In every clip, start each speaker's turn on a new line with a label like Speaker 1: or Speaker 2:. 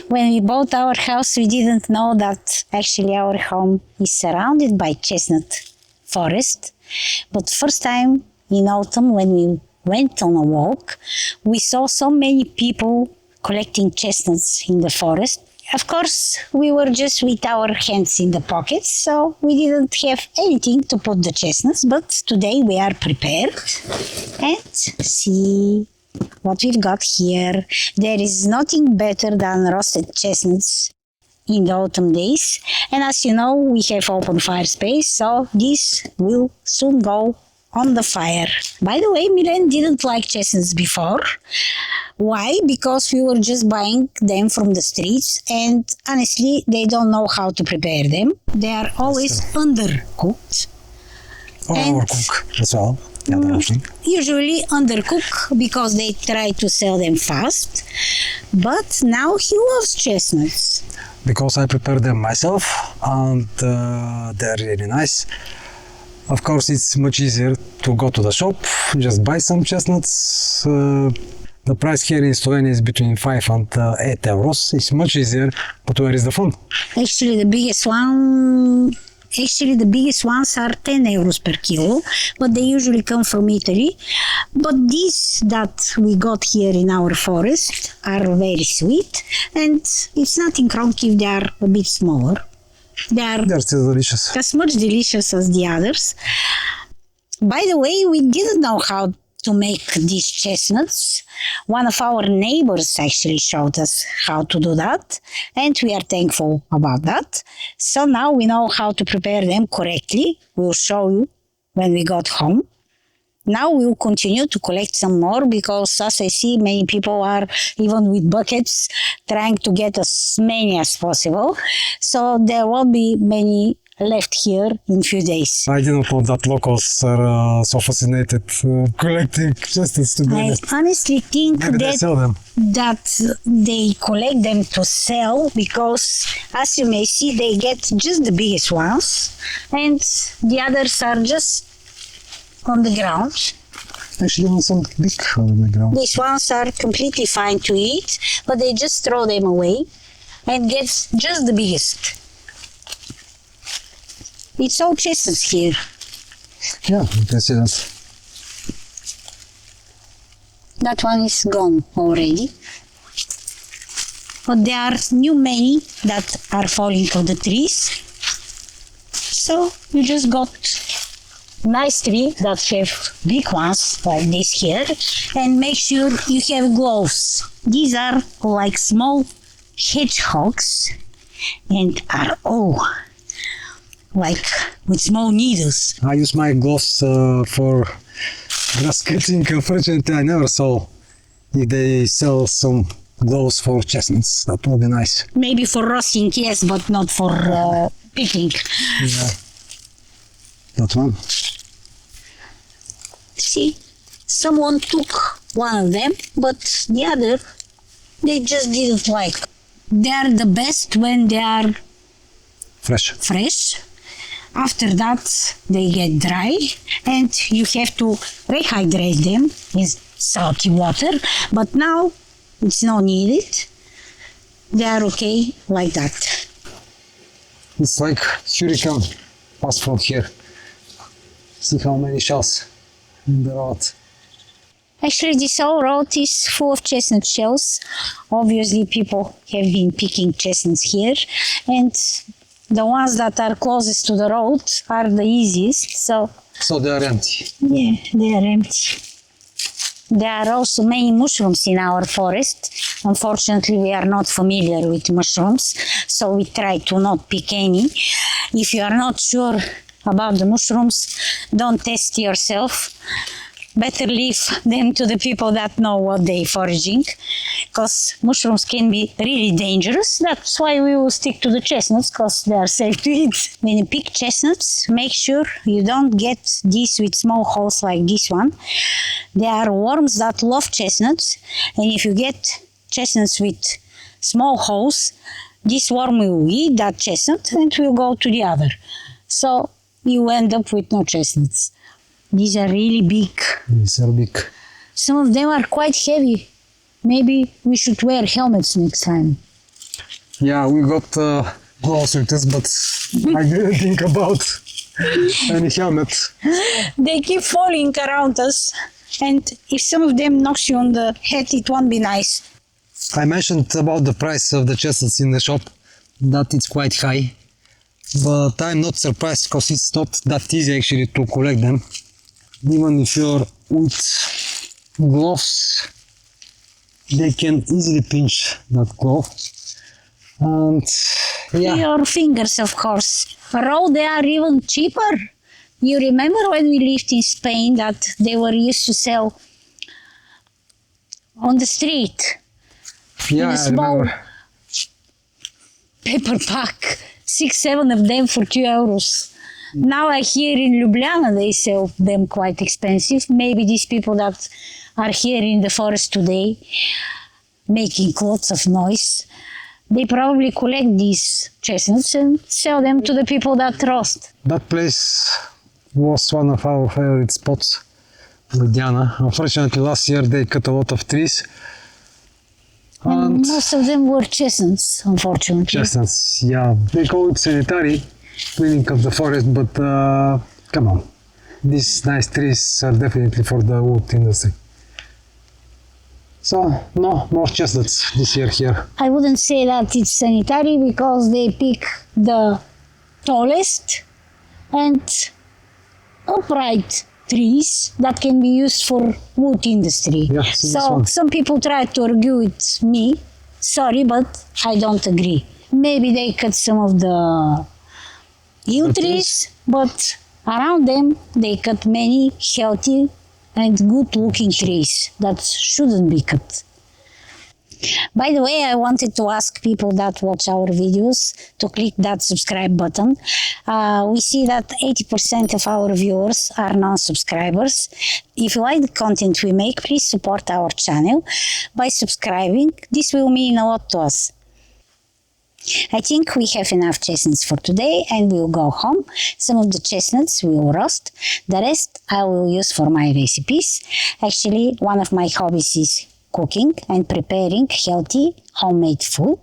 Speaker 1: When we bought our house, we didn't know that actually our home is surrounded by chestnut forest. But first time in autumn when we went on a walk, we saw so many people collecting chestnuts in the forest. Of course, we were just with our hands in the pockets, so we didn't have anything to put the chestnuts, but today we are prepared. And see what we've got here. There is nothing better than roasted chestnuts in the autumn days. And as you know, we have open fire space, so this will soon go on the fire. By the way, Milen didn't like chestnuts before. Why? Because we were just buying them from the streets, and honestly, they don't know how to prepare them. They are always undercooked.
Speaker 2: Or overcooked as well.
Speaker 1: Usually undercooked because they try to sell them fast. But now he loves chestnuts.
Speaker 2: Because I prepare them myself, and they're really nice. Of course, it's much easier to go to the shop, just buy some chestnuts. The price here in Slovenia is between 5 and 8 euros. It's much easier, but where is the fun?
Speaker 1: Actually, the biggest ones are 10 euros per kilo, but they usually come from Italy. But these that we got here in our forest are very sweet, and it's nothing wrong if they are a bit smaller. They're
Speaker 2: still delicious.
Speaker 1: As much delicious as the others. By the way, we didn't know how to make these chestnuts. One of our neighbors actually showed us how to do that, and we are thankful about that. So now we know how to prepare them correctly. We'll show you when we got home. Now we will continue to collect some more because, as I see, many people are even with buckets trying to get as many as possible. So there won't be many left here in few days.
Speaker 2: I didn't know that locals are so fascinated collecting chestnuts.
Speaker 1: I honestly think that they collect them to sell because, as you may see, they get just the biggest ones and the others are just on the ground.
Speaker 2: Actually, some big on the ground.
Speaker 1: These ones are completely fine to eat, but they just throw them away and get just the biggest. It's all chestnuts here.
Speaker 2: Yeah, you can see that.
Speaker 1: That one is gone already. But there are many that are falling from the trees. So you just got nice tree that have big ones like this here, and make sure you have gloves. These are like small hedgehogs and are all like with small needles.
Speaker 2: I use my gloves for grass cutting. Unfortunately, I never saw if they sell some gloves for chestnuts. That would be nice.
Speaker 1: Maybe for roasting, yes, but not for picking.
Speaker 2: Yeah. That one.
Speaker 1: See, someone took one of them, but the other, they just didn't like. They are the best when they are fresh. After that, they get dry and you have to rehydrate them in salty water. But now, it's not needed. They are okay like that.
Speaker 2: It's like hurricane fast food here. See how many shells in the road.
Speaker 1: Actually, this whole road is full of chestnut shells. Obviously, people have been picking chestnuts here, and the ones that are closest to the road are the easiest. So
Speaker 2: they are empty.
Speaker 1: Yeah, they are empty. There are also many mushrooms in our forest. Unfortunately, we are not familiar with mushrooms, so we try to not pick any. If you are not sure about the mushrooms, don't test yourself. Better leave them to the people that know what they're foraging, because mushrooms can be really dangerous. That's why we will stick to the chestnuts, because they are safe to eat. When you pick chestnuts, make sure you don't get these with small holes like this one. There are worms that love chestnuts, and if you get chestnuts with small holes, this worm will eat that chestnut and will go to the other. So you end up with no chestnuts. These are really big.
Speaker 2: These are big.
Speaker 1: Some of them are quite heavy. Maybe we should wear helmets next time.
Speaker 2: Yeah, we got gloves with us, but I didn't think about any helmet.
Speaker 1: They keep falling around us, and if some of them knocks you on the head, it won't be nice.
Speaker 2: I mentioned about the price of the chestnuts in the shop, that it's quite high, but I'm not surprised because it's not that easy actually to collect them. Even if you're with gloves, they can easily pinch that glove. And yeah,
Speaker 1: Your fingers, of course. Raw, they are even cheaper. You remember when we lived in Spain that they were used to sell on the street
Speaker 2: yeah,
Speaker 1: in a
Speaker 2: I
Speaker 1: small
Speaker 2: remember.
Speaker 1: paper pack, 6-7 of them for €2. Now I hear in Ljubljana they sell them quite expensive. Maybe these people that are here in the forest today making lots of noise, they probably collect these chestnuts and sell them to the people that roast.
Speaker 2: That place was one of our favorite spots with Diana. Unfortunately, last year they cut a lot of trees.
Speaker 1: And most of them were chestnuts, unfortunately.
Speaker 2: Chestnuts, yeah. They call it sanitary cleaning of the forest, but come on. These nice trees are definitely for the wood industry. So, no more chestnuts this year here.
Speaker 1: I wouldn't say that it's sanitary because they pick the tallest and upright trees that can be used for wood industry.
Speaker 2: Yeah, see this
Speaker 1: so
Speaker 2: one.
Speaker 1: some people try to argue with me. Sorry, but I don't agree. Maybe they cut some of the ill trees, but around them they cut many healthy and good looking trees that shouldn't be cut. By the way, I wanted to ask people that watch our videos to click that subscribe button. We see that 80% of our viewers are non-subscribers. If you like the content we make, please support our channel by subscribing. This will mean a lot to us. I think we have enough chestnuts for today and we'll go home. Some of the chestnuts will roast. The rest I will use for my recipes. Actually, one of my hobbies is cooking and preparing healthy homemade food.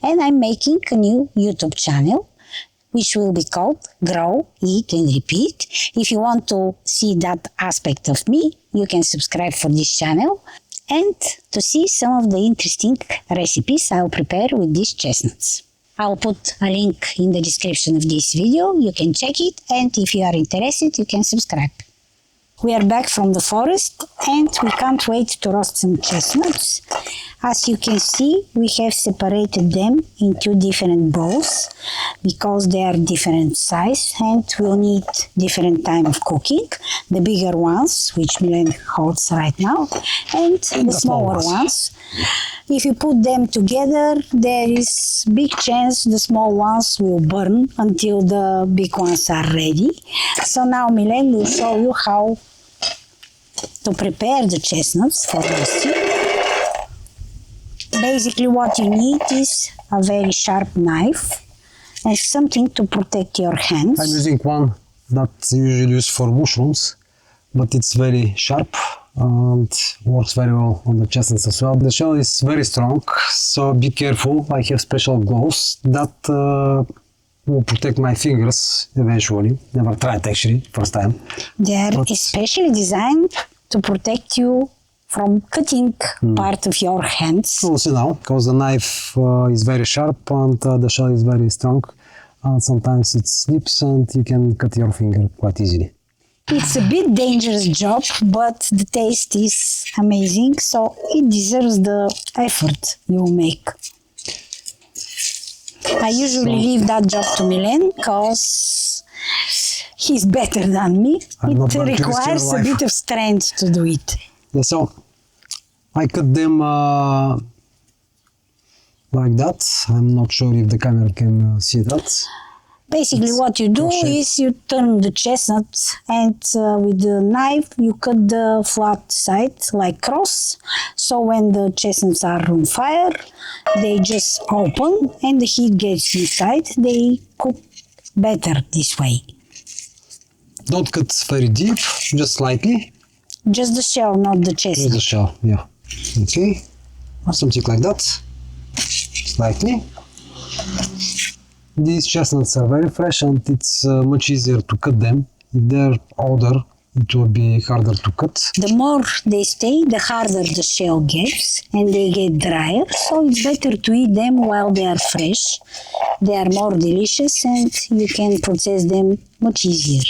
Speaker 1: And I'm making a new YouTube channel which will be called Grow, Eat and Repeat. If you want to see that aspect of me, you can subscribe for this channel and to see some of the interesting recipes I'll prepare with these chestnuts. I'll put a link in the description of this video, you can check it, and if you are interested, you can subscribe. We are back from the forest and we can't wait to roast some chestnuts. As you can see, we have separated them in two different bowls because they are different size and will need different time of cooking. The bigger ones, which Milen holds right now, and the smaller ones. If you put them together, there is big chance the small ones will burn until the big ones are ready. So now Milen will show you how to prepare the chestnuts for roasting. Basically what you need is a very sharp knife and something to protect your hands.
Speaker 2: I'm using one that's usually used for mushrooms, but it's very sharp and works very well on the chestnuts as well. The shell is very strong, so be careful. I have special gloves that will protect my fingers eventually. Never tried actually, first time.
Speaker 1: They are especially designed to protect you from cutting part of your hands.
Speaker 2: We'll see now, because the knife is very sharp and the shell is very strong, and sometimes it slips and you can cut your finger quite easily.
Speaker 1: It's a bit dangerous job, but the taste is amazing, so it deserves the effort you make. I usually leave that job to Milen because he's better than me. It requires a bit of strength to do it.
Speaker 2: Yeah, so I cut them like that. I'm not sure if the camera can see that.
Speaker 1: Basically what you do is you turn the chestnut and with the knife you cut the flat side like cross. So when the chestnuts are on fire, they just open and the heat gets inside. They cook better this way.
Speaker 2: Don't cut very deep, just slightly.
Speaker 1: Just the shell, not the chestnut.
Speaker 2: Just the shell, yeah. Okay, something like that. slightly. These chestnuts are very fresh and it's much easier to cut them. If they're older, it will be harder to cut.
Speaker 1: The more they stay, the harder the shell gets and they get drier. So it's better to eat them while they are fresh. They are more delicious and you can process them much easier.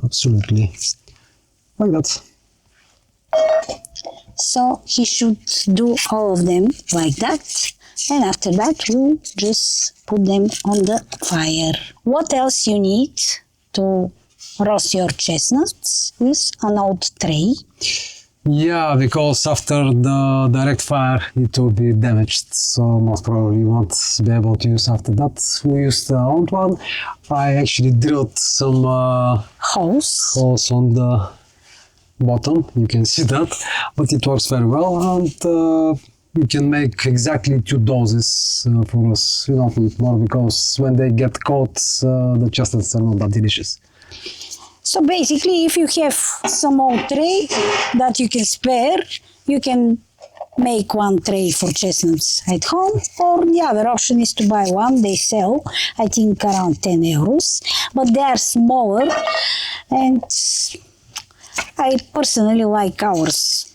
Speaker 2: Absolutely. Like that.
Speaker 1: So he should do all of them like that. And after that, we'll just put them on the fire. What else you need to roast your chestnuts is an old tray.
Speaker 2: Yeah, because after the direct fire it will be damaged, so most probably you won't be able to use after that. We used the old one. I actually drilled some
Speaker 1: Holes.
Speaker 2: holes on the bottom, you can see that, but it works very well and you can make exactly 2 doses for us. You don't need more because when they get cold the chestnuts are not that delicious.
Speaker 1: So basically, if you have some old tray that you can spare, you can make one tray for chestnuts at home, or the other option is to buy one. They sell, I think, around 10 euros, but they are smaller and I personally like ours.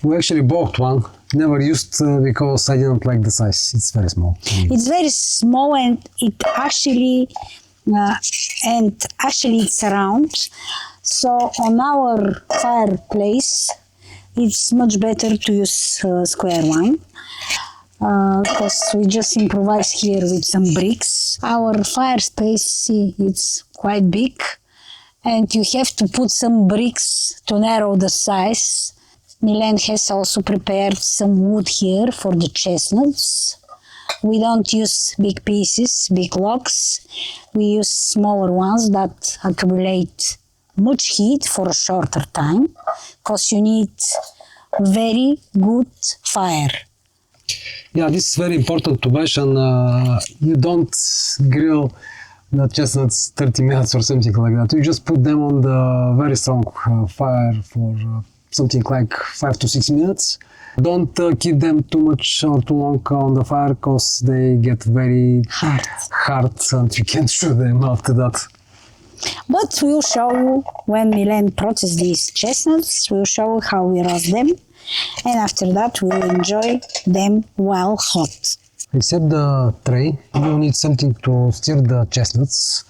Speaker 2: We actually bought one, never used because I didn't like the size. It's very small.
Speaker 1: It's very small and it actually it's round. So on our fireplace, it's much better to use square one. Because we just improvise here with some bricks. Our fireplace, see, it's quite big and you have to put some bricks to narrow the size. Milen has also prepared some wood here for the chestnuts. We don't use big pieces, big logs. We use smaller ones that accumulate much heat for a shorter time because you need very good fire.
Speaker 2: Yeah, this is very important to mention. You don't grill the chestnuts 30 minutes or something like that. You just put them on the very strong fire for something like 5 to 6 minutes. Don't keep them too much or too long on the fire because they get very hard and you can't shoot them after that.
Speaker 1: But we'll show you when Milen processes these chestnuts, we'll show you how we roast them, and after that we'll enjoy them while hot.
Speaker 2: Except the tray, you need something to stir the chestnuts,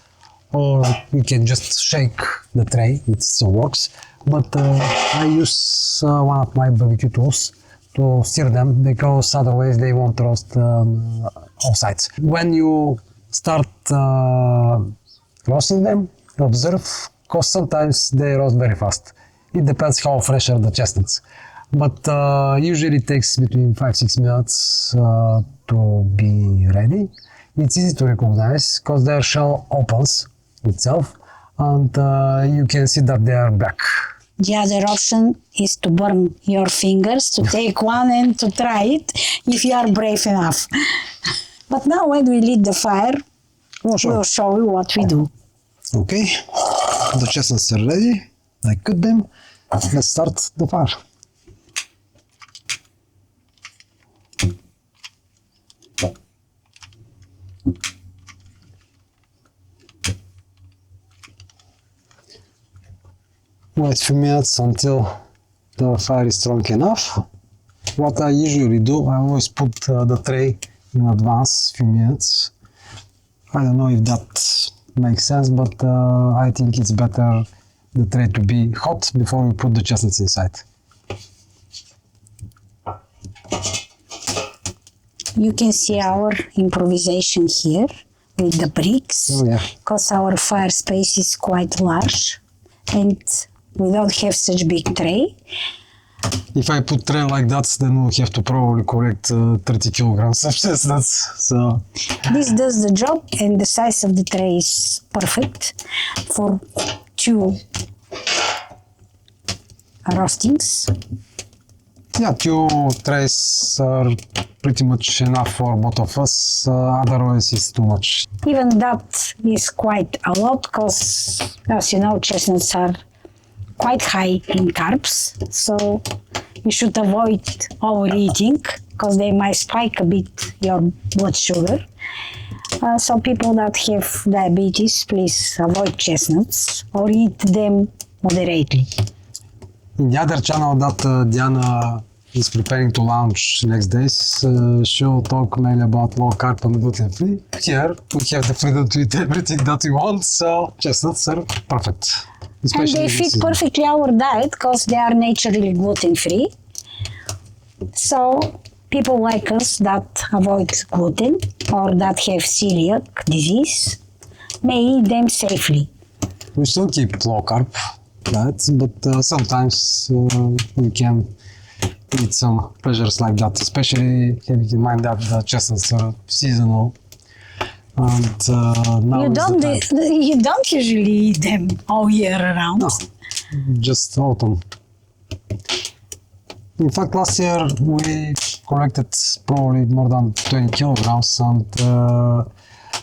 Speaker 2: or you can just shake the tray, it still works. But I use one of my barbecue tools to stir them because otherwise they won't roast all sides. When you start roasting them, observe, because sometimes they roast very fast. It depends how fresh are the chestnuts. But usually it takes between 5-6 minutes to be ready. It's easy to recognize because their shell opens itself and you can see that they are black.
Speaker 1: The other option is to burn your fingers, to take one and to try it if you are brave enough. But now when we lit the fire, we'll show you what we do.
Speaker 2: Okay, the chestnuts are ready. I cut them. Let's start the fire. Wait a few minutes until the fire is strong enough. What I usually do, I always put the tray in advance, few minutes. I don't know if that makes sense, but I think it's better the tray to be hot before we put the chestnuts inside.
Speaker 1: You can see our improvisation here with the bricks, because our fire space is quite large and we don't have such big tray.
Speaker 2: If I put tray like that, then we'll have to probably collect 30 kilograms of chestnuts. So
Speaker 1: this does the job, and the size of the tray is perfect for 2 roastings.
Speaker 2: Yeah, 2 trays are pretty much enough for both of us, otherwise it's too much.
Speaker 1: Even that is quite a lot because, as you know, chestnuts are quite high in carbs, so you should avoid overeating because they might spike a bit your blood sugar. So people that have diabetes, please avoid chestnuts or eat them moderately.
Speaker 2: In the other channel that Diana is preparing to launch next days, she'll talk mainly about low carb and gluten free. Here we have the freedom to eat everything that we want, so chestnuts are perfect.
Speaker 1: And they fit perfectly our diet because they are naturally gluten free. So people like us that avoid gluten or that have celiac disease may eat them safely.
Speaker 2: We still keep low carb diet, but sometimes we can eat some pleasures like that, especially having in mind that the chestnuts are seasonal. And now
Speaker 1: You don't usually eat them all year round.
Speaker 2: No, just autumn. In fact, last year we collected probably more than 20 kilograms, and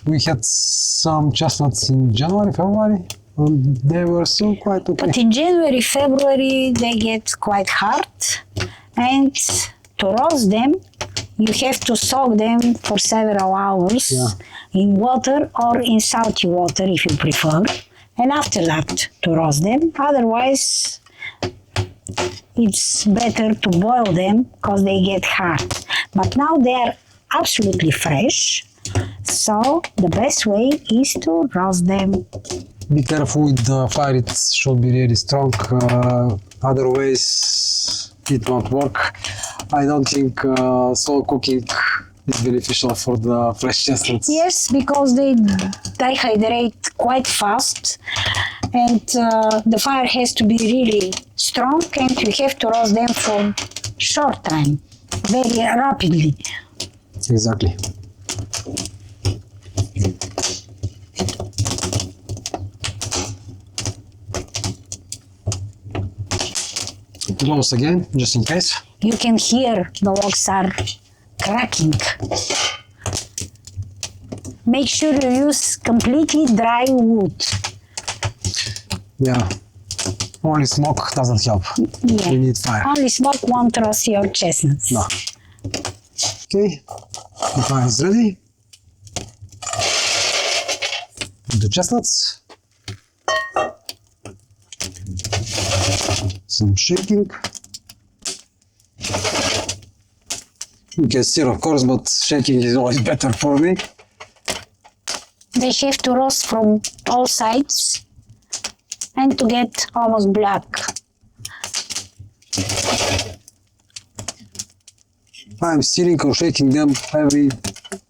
Speaker 2: we had some chestnuts in January, February, and they were still quite okay.
Speaker 1: But in January, February, they get quite hard, and to roast them, you have to soak them for several hours in water or in salty water if you prefer, and after that to roast them. Otherwise, it's better to boil them because they get hard. But now they are absolutely fresh, so the best way is to roast them.
Speaker 2: Be careful with the fire, it should be really strong, other ways it won't work. I don't think slow cooking is beneficial for the fresh chestnuts.
Speaker 1: Yes, because they dehydrate quite fast, and the fire has to be really strong, and you have to roast them for short time, very rapidly.
Speaker 2: Exactly. Close again, just in case.
Speaker 1: You can hear the logs are cracking. Make sure you use completely dry wood.
Speaker 2: Yeah, only smoke doesn't help.
Speaker 1: Yeah.
Speaker 2: We need fire.
Speaker 1: Only smoke won't roast your chestnuts.
Speaker 2: No. Okay, the fire is ready. Put the chestnuts. Some shaking. You can stir, of course, but shaking is always better for me.
Speaker 1: They have to roast from all sides and to get almost black.
Speaker 2: I'm stirring or shaking them every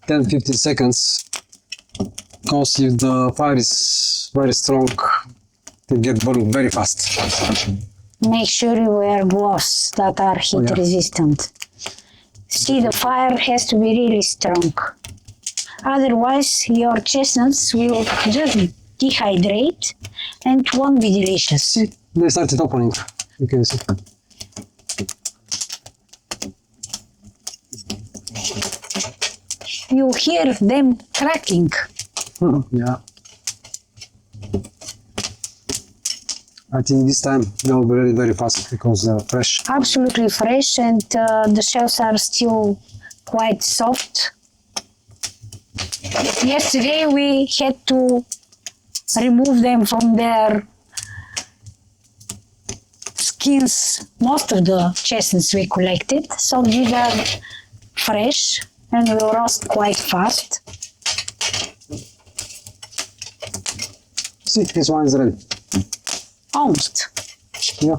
Speaker 2: 10-15 seconds, because if the fire is very strong, they get burned very fast.
Speaker 1: Make sure you wear gloves that are heat resistant. See, the fire has to be really strong. Otherwise, your chestnuts will just dehydrate and won't be delicious.
Speaker 2: See, they started opening. You can see.
Speaker 1: You hear them cracking.
Speaker 2: Yeah. I think this time they'll be ready very fast because they're fresh.
Speaker 1: Absolutely fresh, and the shells are still quite soft. Yesterday we had to remove them from their skins, most of the chestnuts we collected, so these are fresh and will roast quite fast.
Speaker 2: See, this one is ready.
Speaker 1: Almost.
Speaker 2: Yeah.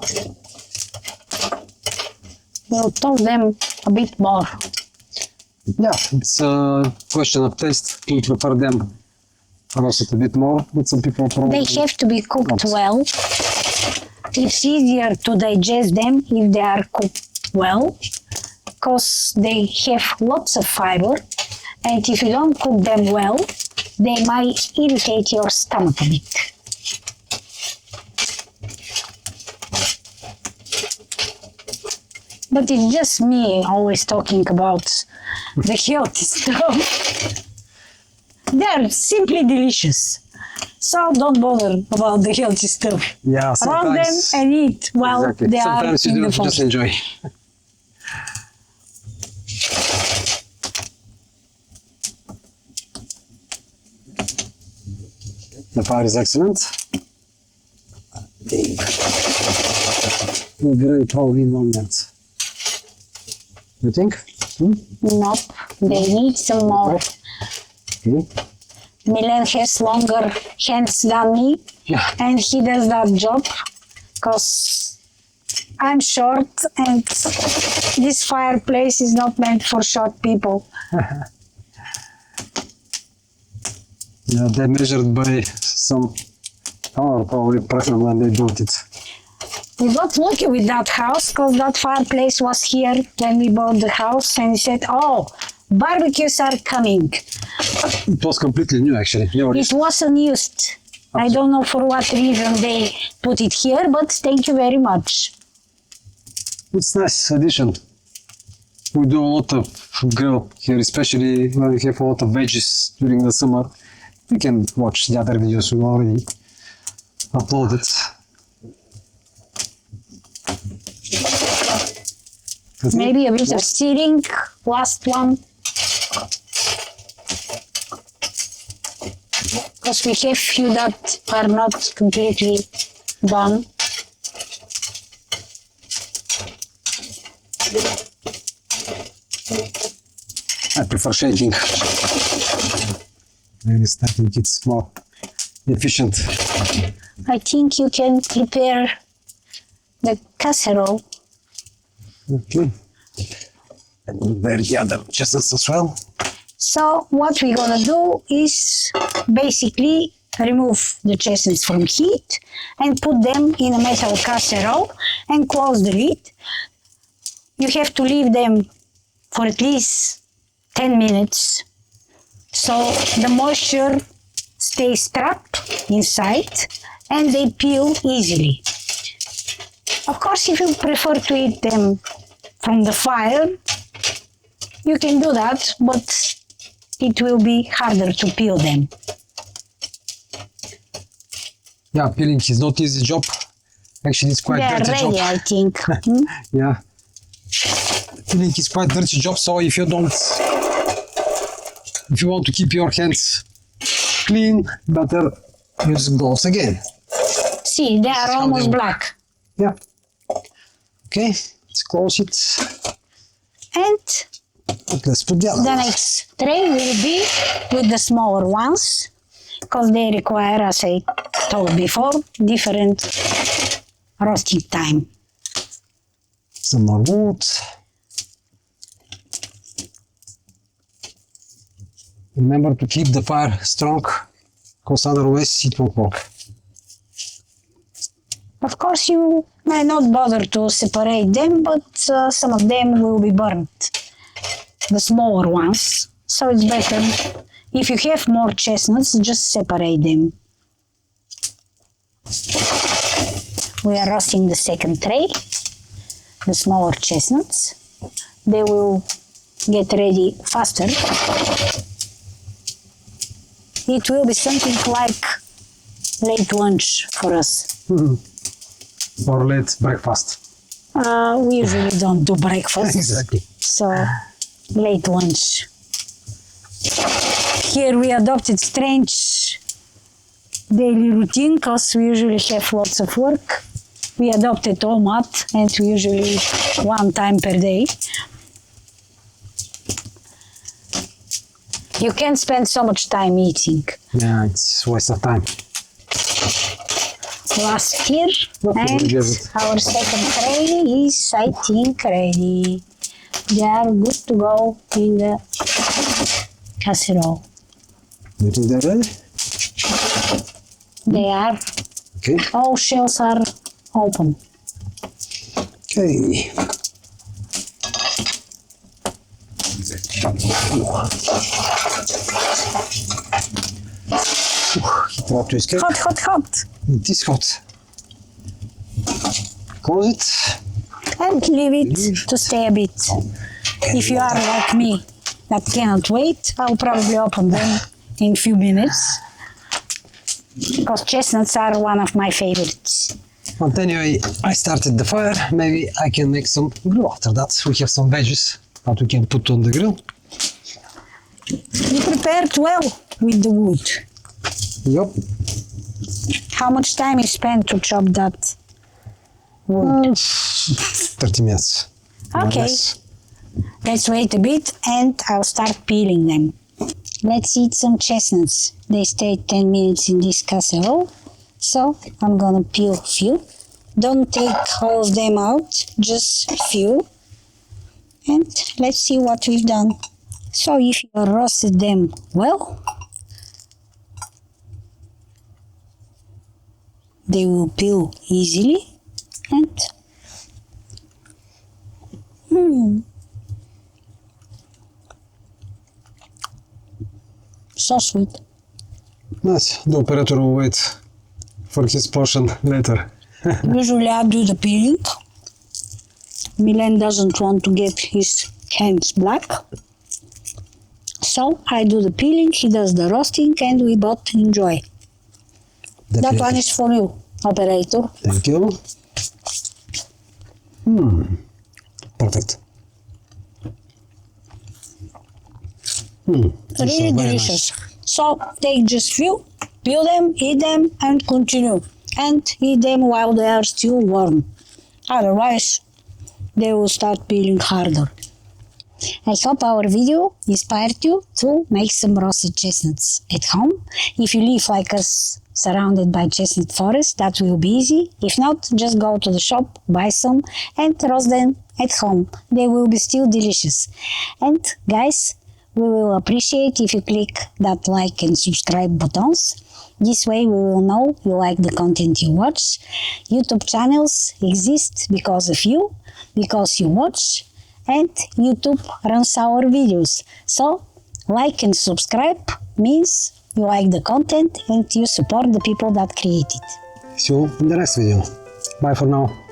Speaker 1: We'll toast them a bit more.
Speaker 2: Yeah, it's a question of taste. We prefer them roasted a bit more, but some people probably...
Speaker 1: They have to be cooked well. It's easier to digest them if they are cooked well, because they have lots of fiber, and if you don't cook them well, they might irritate your stomach a bit. But it's just me always talking about the healthy stuff. They're simply delicious. So don't bother about the healthy stuff.
Speaker 2: Yeah,
Speaker 1: Round them
Speaker 2: sometimes...
Speaker 1: and eat while
Speaker 2: Exactly.
Speaker 1: they
Speaker 2: Sometimes
Speaker 1: are
Speaker 2: you
Speaker 1: in
Speaker 2: do
Speaker 1: the
Speaker 2: just
Speaker 1: pot.
Speaker 2: enjoy. The fire is excellent. We'll be ready probably in 1 minute. You think?
Speaker 1: Nope, they need some more.
Speaker 2: Okay.
Speaker 1: Milan has longer hands than me,
Speaker 2: Yeah.
Speaker 1: and he does that job because I'm short and this fireplace is not meant for short people.
Speaker 2: Yeah, they measured by some hour probably preferred when they built it.
Speaker 1: We got lucky with that house because that fireplace was here when we bought the house, and he said, oh, barbecues are coming.
Speaker 2: It was completely new actually. Never
Speaker 1: It wasn't used. I don't know for what reason they put it here, but thank you very much.
Speaker 2: It's nice addition. We do a lot of grill here, especially when we have a lot of veggies during the summer. You can watch the other videos we already uploaded.
Speaker 1: Maybe a bit of searing, last one. Because we have few that are not completely done.
Speaker 2: I prefer shading. Maybe starting it's more efficient.
Speaker 1: I think you can prepare the casserole.
Speaker 2: Okay. And there the other chestnuts as well.
Speaker 1: So what we're gonna do is basically remove the chestnuts from heat and put them in a metal casserole and close the lid. You have to leave them for at least 10 minutes so the moisture stays trapped inside and they peel easily. Of course, if you prefer to eat them from the fire, you can do that, but it will be harder to peel them.
Speaker 2: Yeah, peeling is not easy job. Actually, it's quite
Speaker 1: They are
Speaker 2: dirty
Speaker 1: ready,
Speaker 2: job.
Speaker 1: I think.
Speaker 2: Yeah. Peeling is quite dirty job, so if you want to keep your hands clean, better use gloves again.
Speaker 1: See, they are
Speaker 2: how
Speaker 1: almost
Speaker 2: they work.
Speaker 1: black.
Speaker 2: Yeah. Okay, let's close it.
Speaker 1: And
Speaker 2: Let's put the other
Speaker 1: the
Speaker 2: one.
Speaker 1: next tray will be with the smaller ones, because they require, as I told before, different roasting time.
Speaker 2: Some more wood. Remember to keep the fire strong, because otherwise it won't work.
Speaker 1: Of course, you may not bother to separate them, but some of them will be burnt, the smaller ones. So it's better, if you have more chestnuts, just separate them. We are roasting the second tray, the smaller chestnuts. They will get ready faster. It will be something like late lunch for us.
Speaker 2: Or late breakfast.
Speaker 1: We usually don't do breakfast.
Speaker 2: Exactly.
Speaker 1: So, late lunch. Here we adopted strange daily routine because we usually have lots of work. We adopted OMAD and we usually eat 1 time per day. You can't spend so much time eating.
Speaker 2: Yeah, it's waste of time.
Speaker 1: Last here, and our second tray is, I think, ready. They are good to go in the casserole.
Speaker 2: You think they're ready?
Speaker 1: They are.
Speaker 2: Okay.
Speaker 1: All shells are open.
Speaker 2: Okay. What to escape?
Speaker 1: Hot, hot, hot.
Speaker 2: It is hot. Close it.
Speaker 1: And leave it to stay a bit. If you are like me, that cannot wait, I'll probably open them in a few minutes. Because chestnuts are one of my favorites.
Speaker 2: But anyway, I started the fire. Maybe I can make some glue after that. We have some veggies that we can put on the grill.
Speaker 1: You prepared well with the wood.
Speaker 2: Yep.
Speaker 1: How much time you spent to chop that wood?
Speaker 2: 30 minutes. more or
Speaker 1: Okay.
Speaker 2: less.
Speaker 1: Let's wait a bit and I'll start peeling them. Let's eat some chestnuts. They stayed 10 minutes in this casserole, so I'm gonna peel a few. Don't take all of them out, just a few. And let's see what we've done. So if you roasted them well, they will peel easily and so sweet.
Speaker 2: Nice. The operator will wait for his portion later.
Speaker 1: Usually I do the peeling. Milan doesn't want to get his hands black. So I do the peeling, he does the roasting, and we both enjoy. That one is for you, operator.
Speaker 2: Thank you. Perfect. These
Speaker 1: Really
Speaker 2: are very
Speaker 1: delicious. So take just few, peel them, eat them, and continue. And eat them while they are still warm. Otherwise, they will start peeling harder. I hope our video inspired you to make some roasted chestnuts at home. If you live like us, surrounded by chestnut forest, that will be easy. If not, just go to the shop, buy some, and roast them at home. They will be still delicious. And guys, we will appreciate if you click that like and subscribe buttons. This way we will know you like the content you watch. YouTube channels exist because of you, because you watch, and YouTube runs our videos. So, like and subscribe means you like the content and you support the people that create it.
Speaker 2: See you in the next video. Bye for now.